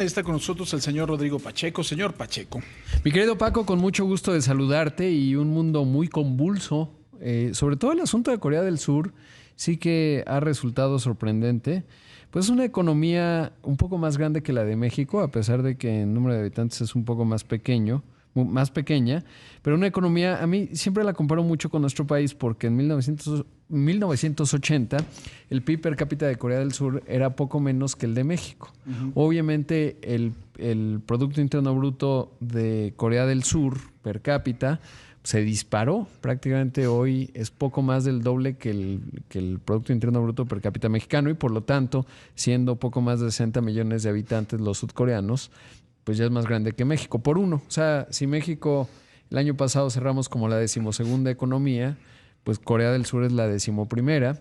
Está con nosotros el señor Rodrigo Pacheco. Señor Pacheco. Mi querido Paco, con mucho gusto de saludarte y un mundo muy convulso. Sobre todo el asunto de Corea del Sur sí que ha resultado sorprendente. Pues es una economía un poco más grande que la de México, a pesar de que en número de habitantes es un poco más pequeña, pero una economía, a mí siempre la comparo mucho con nuestro país porque en 1980 el PIB per cápita de Corea del Sur era poco menos que el de México. Obviamente el Producto Interno Bruto de Corea del Sur per cápita se disparó. Prácticamente hoy es poco más del doble que el Producto Interno Bruto per cápita mexicano y por lo tanto, siendo poco más de 60 millones de habitantes los sudcoreanos, pues ya es más grande que México por uno. O sea, si México el año pasado cerramos como la 12ª economía, pues Corea del Sur es la 11ª.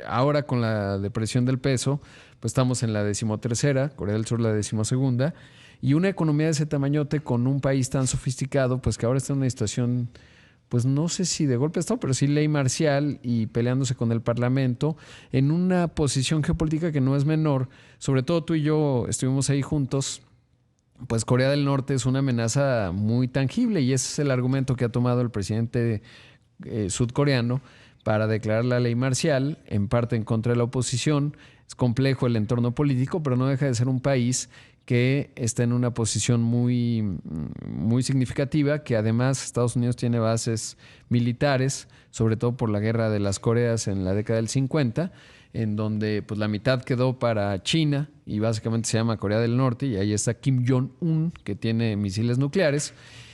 Ahora con la depresión del peso, pues estamos en la 13ª, Corea del Sur la 12ª. Y una economía de ese tamañote con un país tan sofisticado, pues que ahora está en una situación, pues no sé si de golpe de Estado, pero sí ley marcial y peleándose con el Parlamento, en una posición geopolítica que no es menor. Sobre todo tú y yo estuvimos ahí juntos. Pues Corea del Norte es una amenaza muy tangible y ese es el argumento que ha tomado el presidente sudcoreano para declarar la ley marcial, en parte en contra de la oposición. Es complejo el entorno político, pero no deja de ser un país que está en una posición muy significativa, que además Estados Unidos tiene bases militares, sobre todo por la guerra de las Coreas en la década del 50, en donde pues la mitad quedó para China y básicamente se llama Corea del Norte, y ahí está Kim Jong-un, que tiene misiles nucleares.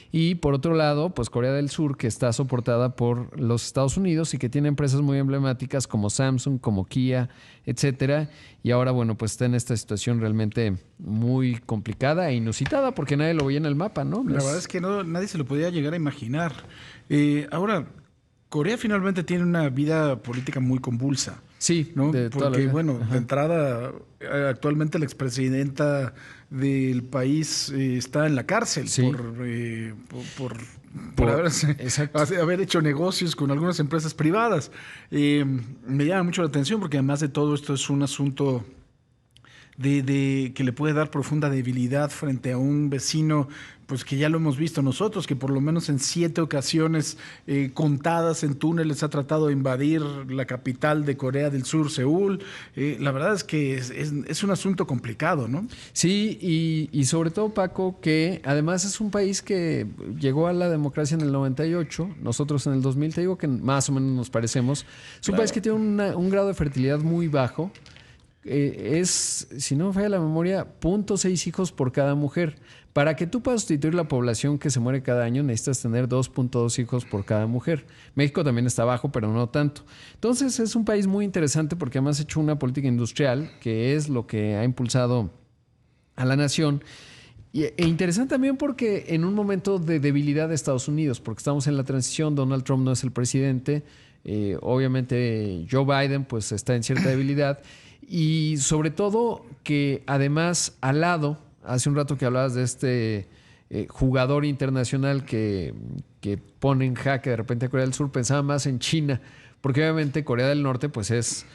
Y por otro lado, pues Corea del Sur, que está soportada por los Estados Unidos y que tiene empresas muy emblemáticas como Samsung, como Kia, etcétera. Y ahora, bueno, pues está en esta situación realmente muy complicada e inusitada porque nadie lo veía en el mapa, ¿no? La verdad es que nadie se lo podía llegar a imaginar. Ahora, Corea finalmente tiene una vida política muy convulsa. Sí, ¿no? de toda la Porque, vida. bueno, Ajá. de entrada, actualmente la expresidenta del país está en la cárcel Sí. por Exacto. haber hecho negocios con algunas empresas privadas. Me llama mucho la atención porque además de todo esto es un asunto de que le puede dar profunda debilidad frente a un vecino, pues que ya lo hemos visto nosotros, que por lo menos en 7 ocasiones contadas en túneles ha tratado de invadir la capital de Corea del Sur, Seúl. La verdad es que es un asunto complicado, ¿no? Sí, y sobre todo, Paco, que además es un país que llegó a la democracia en el 98, nosotros en el 2000, te digo que más o menos nos parecemos. Es un país que tiene un grado de fertilidad muy bajo. Si no me falla la memoria, 0.6 hijos por cada mujer. Para que tú puedas sustituir la población que se muere cada año, necesitas tener 2.2 hijos por cada mujer. México también está bajo, pero no tanto. Entonces es un país muy interesante porque además ha hecho una política industrial, que es lo que ha impulsado a la nación. E interesante también porque en un momento de debilidad de Estados Unidos, porque estamos en la transición, Donald Trump no es el presidente, obviamente Joe Biden pues está en cierta debilidad. Y sobre todo que además al lado, hace un rato que hablabas de este jugador internacional que pone en jaque de repente a Corea del Sur, pensaba más en China, porque obviamente Corea del Norte pues es,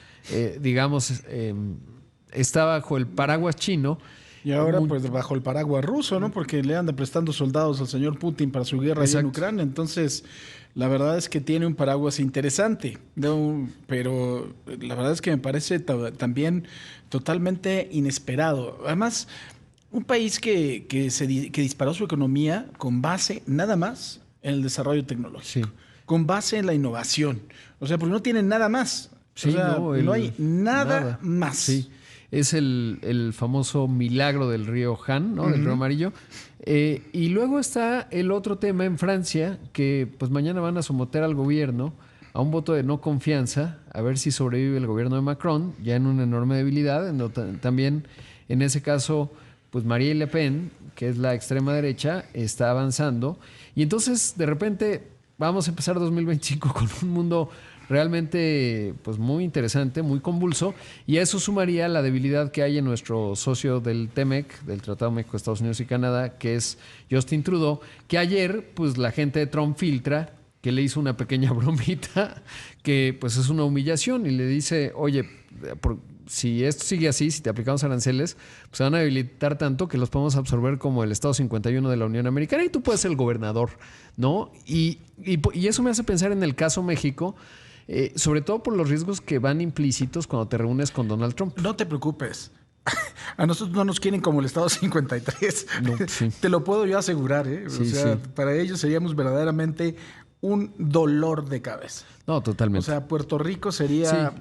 está bajo el paraguas chino. Y ahora, pues, bajo el paraguas ruso, ¿no? Porque le anda prestando soldados al señor Putin para su guerra allá en Ucrania. Entonces, la verdad es que tiene un paraguas interesante, ¿no? Pero la verdad es que me parece también totalmente inesperado. Además, un país que disparó su economía con base nada más en el desarrollo tecnológico, Sí. con base en la innovación. O sea, porque no tienen nada más. Sí, o sea, no hay nada más. Sí. Es el famoso milagro del río Han, ¿no? Del río Amarillo. Y luego está el otro tema en Francia, que pues mañana van a someter al gobierno a un voto de no confianza, a ver si sobrevive el gobierno de Macron, ya en una enorme debilidad. También, en ese caso, pues Marine Le Pen, que es la extrema derecha, está avanzando. Y entonces, de repente, vamos a empezar 2025 con un mundo realmente pues muy interesante, muy convulso, y a eso sumaría la debilidad que hay en nuestro socio del TEMEC, del Tratado México, Estados Unidos y Canadá, que es Justin Trudeau, que ayer pues la gente de Trump filtra que le hizo una pequeña bromita que pues es una humillación y le dice, oye, si esto sigue así, si te aplicamos aranceles, pues se van a debilitar tanto que los podemos absorber como el Estado 51 de la Unión Americana y tú puedes ser el gobernador, ¿no? Y eso me hace pensar en el caso México, sobre todo por los riesgos que van implícitos cuando te reúnes con Donald Trump. No te preocupes. A nosotros no nos quieren como el Estado 53. No, sí. Te lo puedo yo asegurar, ¿eh? Sí, o sea, sí. para ellos seríamos verdaderamente un dolor de cabeza. No, totalmente. O sea, Puerto Rico sería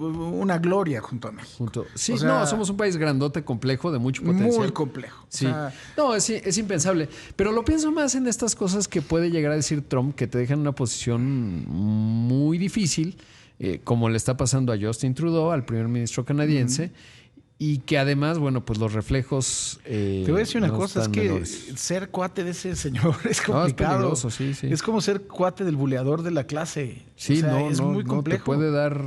una gloria junto a México. Sí, o sea, no, somos un país grandote, complejo, de mucho potencial. Muy complejo. Sí. O sea, no, es impensable. Pero lo pienso más en estas cosas que puede llegar a decir Trump, que te dejan en una posición muy difícil, como le está pasando a Justin Trudeau, al primer ministro canadiense, y que además, bueno, pues los reflejos... te voy a decir una cosa, es que menores. ser cuate de ese señor es complicado. No, es peligroso, sí. Es como ser cuate del buleador de la clase. Sí, o sea, es muy complejo. te puede dar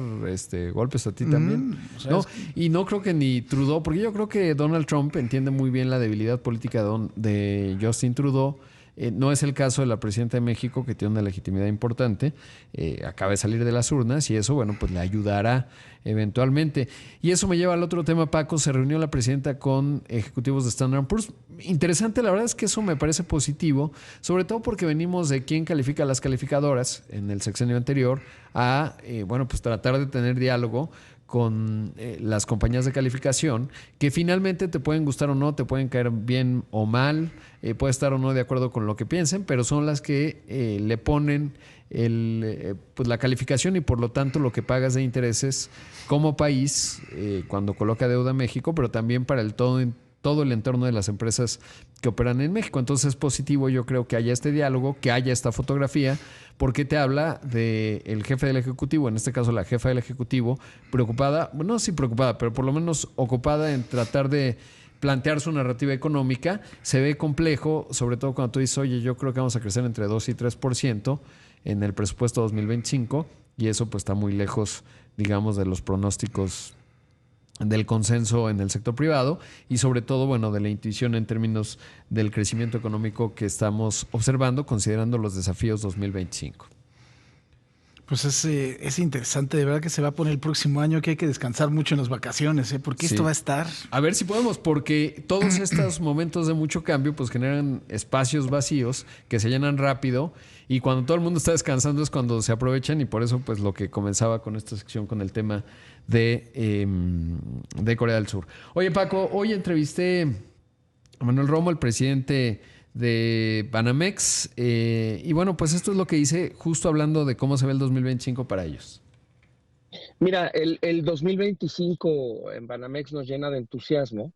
golpes a ti también. O sea, no, y no creo que ni Trudeau, porque yo creo que Donald Trump entiende muy bien la debilidad política de Justin Trudeau. No es el caso de la presidenta de México, que tiene una legitimidad importante, acaba de salir de las urnas y eso, bueno, pues le ayudará eventualmente. Y eso me lleva al otro tema, Paco. Se reunió la presidenta con ejecutivos de Standard & Poor's. Interesante, la verdad es que eso me parece positivo, sobre todo porque venimos de quien califica las calificadoras en el sexenio anterior a, bueno, pues tratar de tener diálogo con las compañías de calificación que finalmente te pueden gustar o no, te pueden caer bien o mal, puede estar o no de acuerdo con lo que piensen, pero son las que le ponen pues la calificación y por lo tanto lo que pagas de intereses como país cuando coloca deuda a México, pero también para todo el entorno de las empresas que operan en México. Entonces es positivo, yo creo, que haya este diálogo, que haya esta fotografía, porque te habla del jefe del Ejecutivo, en este caso la jefa del Ejecutivo, preocupada, bueno, no sí preocupada, pero por lo menos ocupada en tratar de plantear su narrativa económica. Se ve complejo, sobre todo cuando tú dices, oye, yo creo que vamos a crecer entre 2 y 3% en el presupuesto 2025, y eso pues está muy lejos, digamos, de los pronósticos del consenso en el sector privado y sobre todo, bueno, de la intuición en términos del crecimiento económico que estamos observando, considerando los desafíos 2025. Pues es interesante, de verdad que se va a poner el próximo año, que hay que descansar mucho en las vacaciones, ¿eh? Porque esto va a estar... A ver si podemos, porque todos estos momentos de mucho cambio pues generan espacios vacíos que se llenan rápido y cuando todo el mundo está descansando es cuando se aprovechan y por eso pues lo que comenzaba con esta sección con el tema de Corea del Sur. Oye, Paco, hoy entrevisté a Manuel Romo, el presidente de Banamex, y bueno, pues esto es lo que dice justo hablando de cómo se ve el 2025 para ellos. Mira, el 2025 en Banamex nos llena de entusiasmo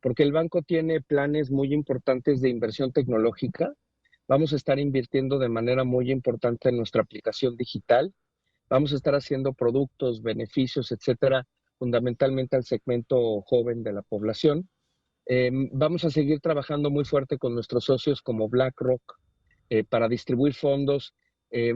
porque el banco tiene planes muy importantes de inversión tecnológica. Vamos a estar invirtiendo de manera muy importante en nuestra aplicación digital. Vamos a estar haciendo productos, beneficios, etcétera, fundamentalmente al segmento joven de la población. Vamos a seguir trabajando muy fuerte con nuestros socios como BlackRock para distribuir fondos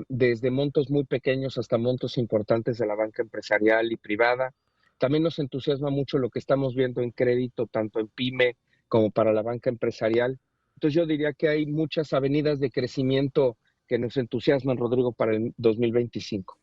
desde montos muy pequeños hasta montos importantes de la banca empresarial y privada. También nos entusiasma mucho lo que estamos viendo en crédito, tanto en PYME como para la banca empresarial. Entonces yo diría que hay muchas avenidas de crecimiento que nos entusiasman, Rodrigo, para el 2025.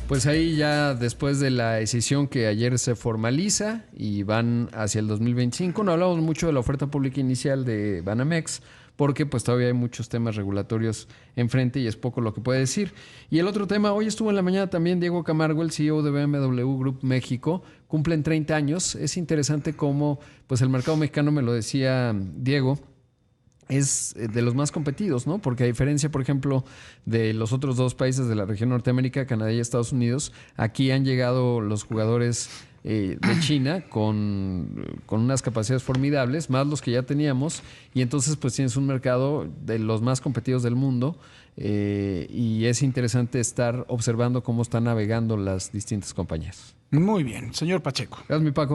Pues ahí ya después de la decisión que ayer se formaliza y van hacia el 2025, no hablamos mucho de la oferta pública inicial de Banamex porque pues todavía hay muchos temas regulatorios enfrente y es poco lo que puede decir. Y el otro tema, hoy estuvo en la mañana también Diego Camargo, el CEO de BMW Group México, cumplen 30 años. Es interesante cómo pues el mercado mexicano, me lo decía Diego, es de los más competidos, ¿no? Porque a diferencia, por ejemplo, de los otros dos países de la región Norteamérica, Canadá y Estados Unidos, aquí han llegado los jugadores de China con unas capacidades formidables, más los que ya teníamos, y entonces pues tienes un mercado de los más competidos del mundo y es interesante estar observando cómo están navegando las distintas compañías. Muy bien, señor Pacheco. Gracias, mi Paco.